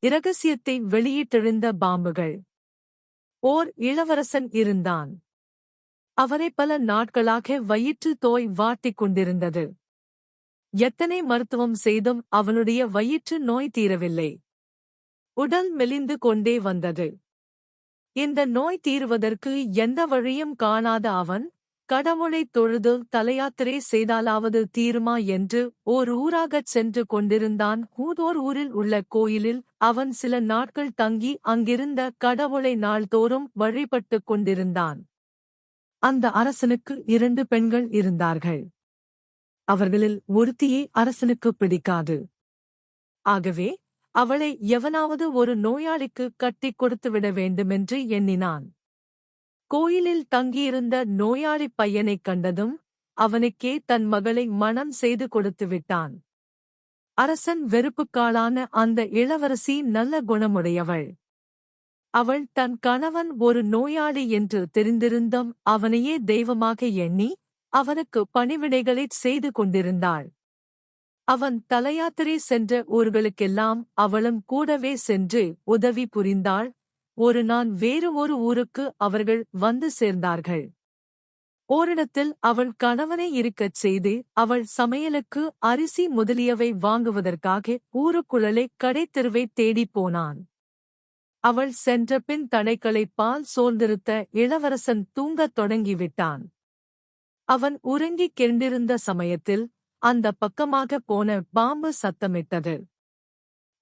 இரகசியத்தை வெளியிட்டெழுந்த பாம்புகள். ஓர் இளவரசன் இருந்தான். அவனை பல நாட்களாக வயிற்று தோய் வாட்டிக் கொண்டிருந்தது. எத்தனை மருத்துவம் செய்தும் அவனுடைய வயிற்று நோய் தீரவில்லை. உடல் மெலிந்து கொண்டே வந்தது. இந்த நோய் தீருவதற்கு எந்த வழியும் காணாத அவன், கடவுளைத் தொழுது தலையாத்திரை செய்தாலாவது தீருமா என்று ஓர் ஊராகச் சென்று கொண்டிருந்தான். ஓர் ஊரில் உள்ள கோயிலில் அவன் சில நாட்கள் தங்கி அங்கிருந்த கடவுளை நாள்தோறும் வழிபட்டுக் கொண்டிருந்தான். அந்த அரசனுக்கு 2 பெண்கள் இருந்தார்கள். அவர்களில் ஒருத்தியை அரசனுக்கு பிடிக்காது. ஆகவே அவளை எவனாவது ஒரு நோயாளிக்கு கட்டிக் கொடுத்துவிட வேண்டுமென்று எண்ணினான். கோயிலில் தங்கியிருந்த நோயாளிப் பையனைக் கண்டதும் அவனுக்கே தன் மகளை மணம் செய்து கொடுத்து விட்டான். அரசன் வெறுப்புக்காளான அந்த இளவரசி நல்ல குணமுடையவள். அவள் தன் கணவன் ஒரு நோயாளி என்று தெரிந்திருந்தும் அவனையே தெய்வமாக எண்ணி அவனுக்கு பணிவிடைகளைச் செய்து கொண்டிருந்தாள். அவன் தலையாத்திரை சென்ற ஊர்களுக்கெல்லாம் அவளும் கூடவே சென்று உதவி புரிந்தாள். ஒரு நாள் வேறு ஒரு ஊருக்கு அவர்கள் வந்து சேர்ந்தார்கள். ஓரிடத்தில் அவள் கணவனை இருக்கச் செய்து அவள் சமையலுக்கு அரிசி முதலியவை வாங்குவதற்காக ஊருக்குள்ளே கடைத்தெருவைத் தேடிப் போனான். அவள் சென்றபின் தடைக்களைப்பால் சோர்ந்திருந்த இளவரசன் தூங்கத் தொடங்கிவிட்டான். அவன் உறங்கிக் கெண்டிருந்த சமயத்தில் அந்தப் பக்கமாகப் போன பாம்பு சத்தமிட்டது.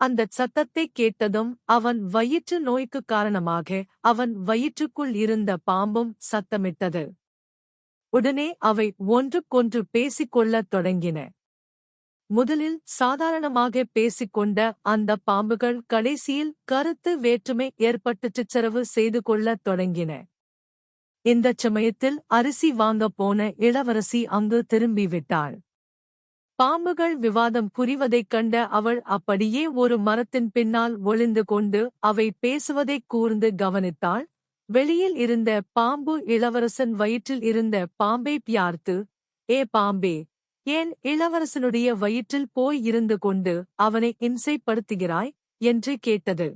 அந்தச் சத்தத்தைக் கேட்டதும் அவன் வயிற்று நோய்க்குக் காரணமாக அவன் வயிற்றுக்குள் இருந்த பாம்பும் சத்தமிட்டது. உடனே அவை ஒன்றுக்கொன்று பேசிக்கொள்ளத் தொடங்கின. முதலில் சாதாரணமாக பேசிக்கொண்ட அந்தப் பாம்புகள் கடைசியில் கருத்து வேற்றுமை ஏற்பட்டு சச்சரவு செய்து கொள்ளத் தொடங்கின. இந்தச் சமயத்தில் அரிசி வாங்கப் போன இளவரசி அங்கு திரும்பிவிட்டாள். பாம்புகள் விவாதம் புரிவதைக் கண்ட அவள் அப்படியே ஒரு மரத்தின் பின்னால் ஒளிந்து கொண்டு அவை பேசுவதைக் கூர்ந்து கவனித்தாள். வெளியில் இருந்த பாம்பு இளவரசன் வயிற்றில் இருந்த பாம்பை பார்த்து, "ஏ பாம்பே, ஏன் இளவரசனுடைய வயிற்றில் போய் இருந்து கொண்டு அவனை இம்சைப்படுத்துகிறாய்?" என்று கேட்டது.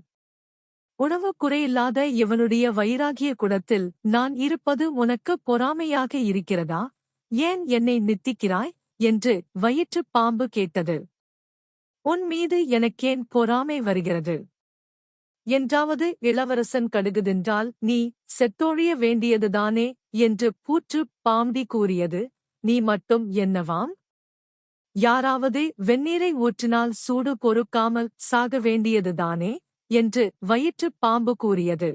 "உணவு குறையில்லாத இவனுடைய வைராகிய குடத்தில் நான் இருப்பது உனக்கு பொறாமையாக இருக்கிறதா? ஏன் என்னை நித்திக்கிறாய்?" என்று வயிற்றுப் பாம்பு கேட்டது. "உன் மீது எனக்கேன் பொறாமை வருகிறது? என்றாவது இளவரசன் கடுகுதென்றால் நீ செத்தொழிய வேண்டியதுதானே?" என்று பூற்றுப் பாம்பி கூறியது. "நீ மட்டும் என்னவாம்? யாராவது வெந்நீரை ஊற்றினால் சூடு பொறுக்காமல் சாக வேண்டியதுதானே?" என்று வயிற்றுப் பாம்பு கூறியது.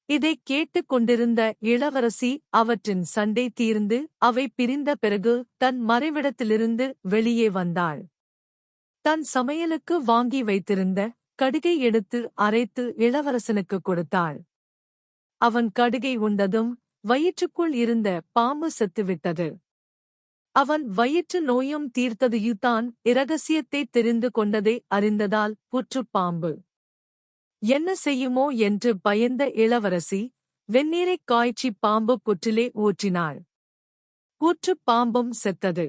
இதைக் கேட்டுக் கொண்டிருந்த இளவரசி அவற்றின் சண்டை தீர்ந்து அவை பிரிந்த பிறகு தன் மறைவிடத்திலிருந்து வெளியே வந்தாள். தன் சமையலுக்கு வாங்கி வைத்திருந்த கடுகை எடுத்து அரைத்து இளவரசனுக்குக் கொடுத்தாள். அவன் கடுகை உண்டதும் வயிற்றுக்குள் இருந்த பாம்பு செத்துவிட்டது. அவன் வயிற்று நோயும் தீர்த்ததையுத்தான் இரகசியத்தைத் தெரிந்து கொண்டதை அறிந்ததால் புற்றுப் பாம்பு என்ன செய்யுமோ என்று பயந்த இளவரசி வெந்நீரைக் காய்ச்சிப் பாம்பு புற்றிலே ஊற்றினாள். புற்றுப் பாம்பும் செத்தது.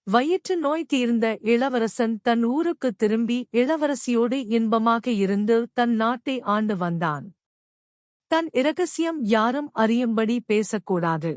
வயிற்று நோய் தீர்ந்த இளவரசன் தன் ஊருக்குத் திரும்பி இளவரசியோடு இன்பமாக இருந்து தன் நாட்டை ஆண்டு வந்தான். தன் இரகசியம் யாரும் அறியும்படி பேசக்கூடாது.